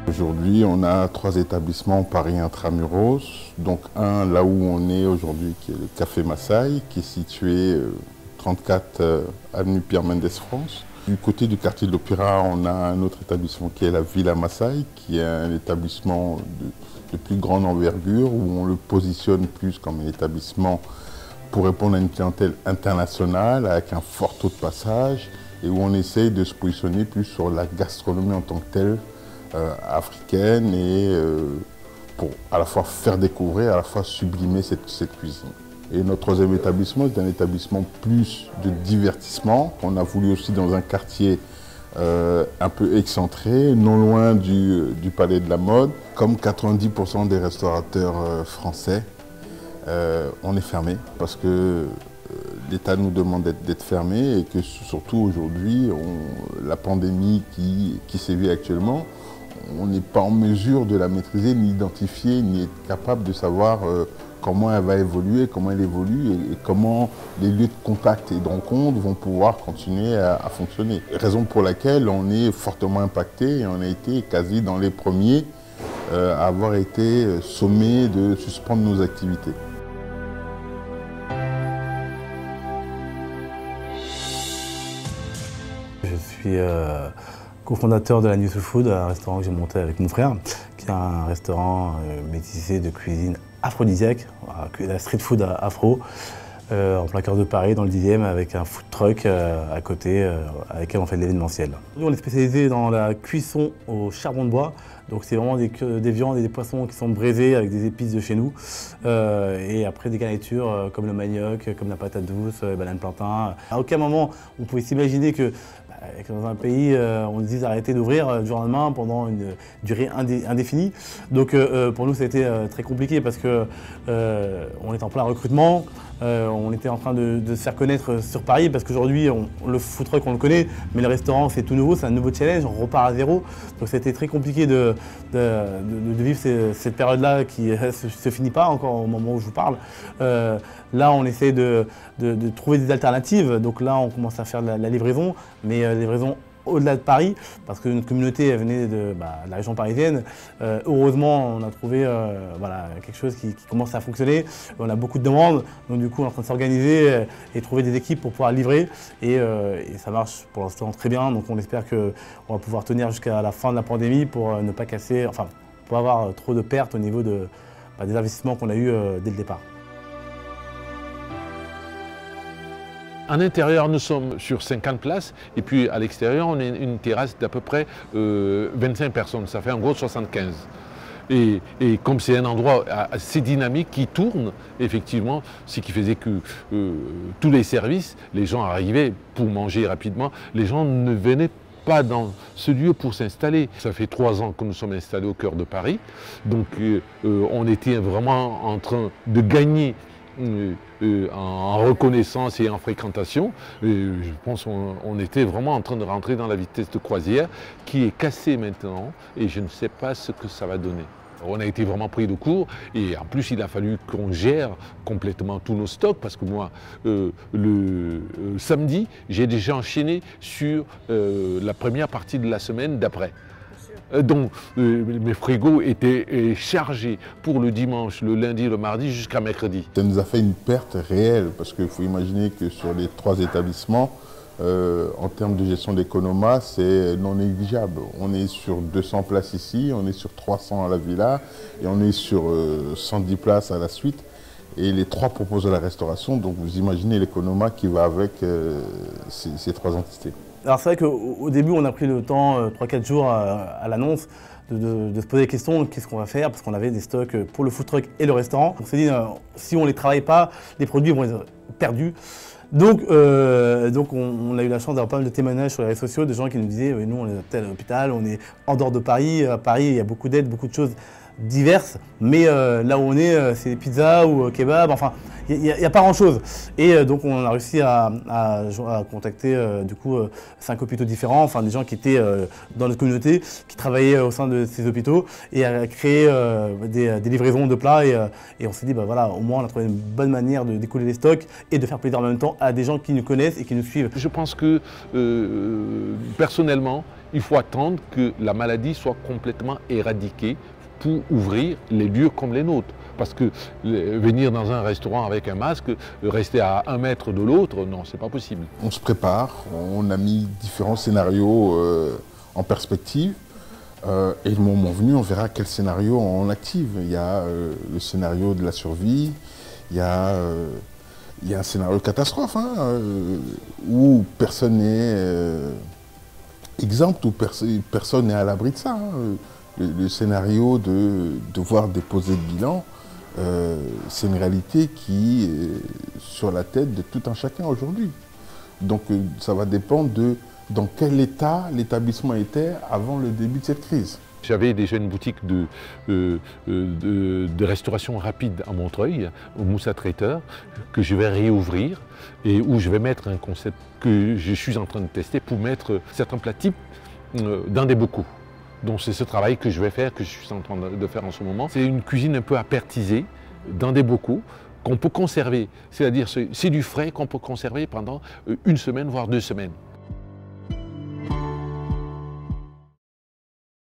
Aujourd'hui, on a 3 établissements Paris Intramuros, donc un là où on est aujourd'hui qui est le Café Massaï, qui est situé 34 avenue Pierre Mendès France. Du côté du quartier de l'Opéra, on a un autre établissement qui est la Villa Massaï, qui est un établissement de plus grande envergure, où on le positionne plus comme un établissement pour répondre à une clientèle internationale, avec un fort taux de passage, et où on essaye de se positionner plus sur la gastronomie en tant que telle, africaine, et pour à la fois faire découvrir, à la fois sublimer cette cuisine. Et notre troisième établissement est un établissement plus de divertissement, qu'on a voulu aussi dans un quartier un peu excentré, non loin du Palais de la Mode. Comme 90% des restaurateurs français, on est fermé parce que l'État nous demande d'être fermé et que surtout aujourd'hui, la pandémie qui sévit actuellement, on n'est pas en mesure de la maîtriser, ni d'identifier, ni être capable de savoir comment elle va évoluer, comment elle évolue et comment les lieux de contact et de rencontre vont pouvoir continuer à fonctionner. Raison pour laquelle on est fortement impacté et on a été quasi dans les premiers à avoir été sommés de suspendre nos activités. Je suis cofondateur de la New Soul Food, un restaurant que j'ai monté avec mon frère, qui est un restaurant métissé de cuisine aphrodisiaque, la street food afro, en plein cœur de Paris, dans le 10e, avec un food truck à côté, avec lequel on fait de l'événementiel. On est spécialisé dans la cuisson au charbon de bois, donc c'est vraiment des viandes et des poissons qui sont braisés avec des épices de chez nous, et après des garnitures comme le manioc, comme la patate douce, banane plantain. À aucun moment on pouvait s'imaginer que dans un pays, on se dise arrêter d'ouvrir du jour au lendemain pendant une durée indéfinie. Donc pour nous, ça a été très compliqué parce que on est en plein recrutement, on était en train de se faire connaître sur Paris parce qu'aujourd'hui, le food truck, on le connaît, mais le restaurant, c'est tout nouveau, c'est un nouveau challenge, on repart à zéro. Donc c'était très compliqué de vivre cette période-là qui ne se finit pas encore au moment où je vous parle. Là, on essaie de trouver des alternatives. Donc là, on commence à faire la livraison, mais la livraison au-delà de Paris, parce que notre communauté elle venait de la région parisienne. Heureusement, on a trouvé quelque chose qui commence à fonctionner. On a beaucoup de demandes, donc du coup, on est en train de s'organiser et trouver des équipes pour pouvoir livrer. Et ça marche pour l'instant très bien, donc on espère qu'on va pouvoir tenir jusqu'à la fin de la pandémie pour ne pas casser, enfin, pour avoir trop de pertes au niveau des investissements qu'on a eus dès le départ. En intérieur, nous sommes sur 50 places et puis à l'extérieur, on a une terrasse d'à peu près 25 personnes, ça fait en gros 75. Et comme c'est un endroit assez dynamique qui tourne, effectivement, ce qui faisait que tous les services, les gens arrivaient pour manger rapidement, les gens ne venaient pas dans ce lieu pour s'installer. Ça fait 3 ans que nous sommes installés au cœur de Paris, donc on était vraiment en train de gagner en reconnaissance et en fréquentation. Je pense qu'on était vraiment en train de rentrer dans la vitesse de croisière qui est cassée maintenant et je ne sais pas ce que ça va donner. On a été vraiment pris de court et en plus il a fallu qu'on gère complètement tous nos stocks parce que moi le samedi j'ai déjà enchaîné sur la première partie de la semaine d'après. Donc mes frigos étaient chargés pour le dimanche, le lundi, le mardi jusqu'à mercredi. Ça nous a fait une perte réelle parce qu'il faut imaginer que sur les 3 établissements, en termes de gestion d'économat, c'est non négligeable. On est sur 200 places ici, on est sur 300 à la villa et on est sur 110 places à la suite. Et les 3 proposent de la restauration, donc vous imaginez l'économat qui va avec ces 3 entités. Alors c'est vrai qu'au début, on a pris le temps, 3-4 jours à l'annonce, de se poser des questions, qu'est-ce qu'on va faire, parce qu'on avait des stocks pour le food truck et le restaurant. On s'est dit, si on ne les travaille pas, les produits vont être perdus. Donc on a eu la chance d'avoir pas mal de témoignages sur les réseaux sociaux, de gens qui nous disaient, nous on est à tel hôpital, on est en dehors de Paris, à Paris il y a beaucoup d'aides, beaucoup de choses diverses, mais là où on est, c'est des pizzas ou kebab, enfin, il n'y a pas grand-chose. Et donc on a réussi à contacter du coup 5 hôpitaux différents, enfin des gens qui étaient dans notre communauté, qui travaillaient au sein de ces hôpitaux, et à créer des livraisons de plats. Et on s'est dit, voilà, au moins on a trouvé une bonne manière de découler les stocks et de faire plaisir en même temps à des gens qui nous connaissent et qui nous suivent. Je pense que personnellement, Il faut attendre que la maladie soit complètement éradiquée pour ouvrir les lieux comme les nôtres. Parce que venir dans un restaurant avec un masque, rester à 1 mètre de l'autre, non, c'est pas possible. On se prépare, on a mis différents scénarios en perspective. Et le moment venu, on verra quel scénario on active. Il y a le scénario de la survie, il y a un scénario catastrophe, hein, où personne n'est exempt, où personne n'est à l'abri de ça. Hein. Le scénario de devoir déposer le bilan, c'est une réalité qui est sur la tête de tout un chacun aujourd'hui. Donc ça va dépendre de dans quel état l'établissement était avant le début de cette crise. J'avais déjà une boutique de restauration rapide à Montreuil, au Moussa Traiteur, que je vais réouvrir et où je vais mettre un concept que je suis en train de tester pour mettre certains plats types dans des bocaux. Donc c'est ce travail que je vais faire, que je suis en train de faire en ce moment. C'est une cuisine un peu apertisée, dans des bocaux, qu'on peut conserver. C'est-à-dire c'est du frais qu'on peut conserver pendant 1 semaine, voire 2 semaines.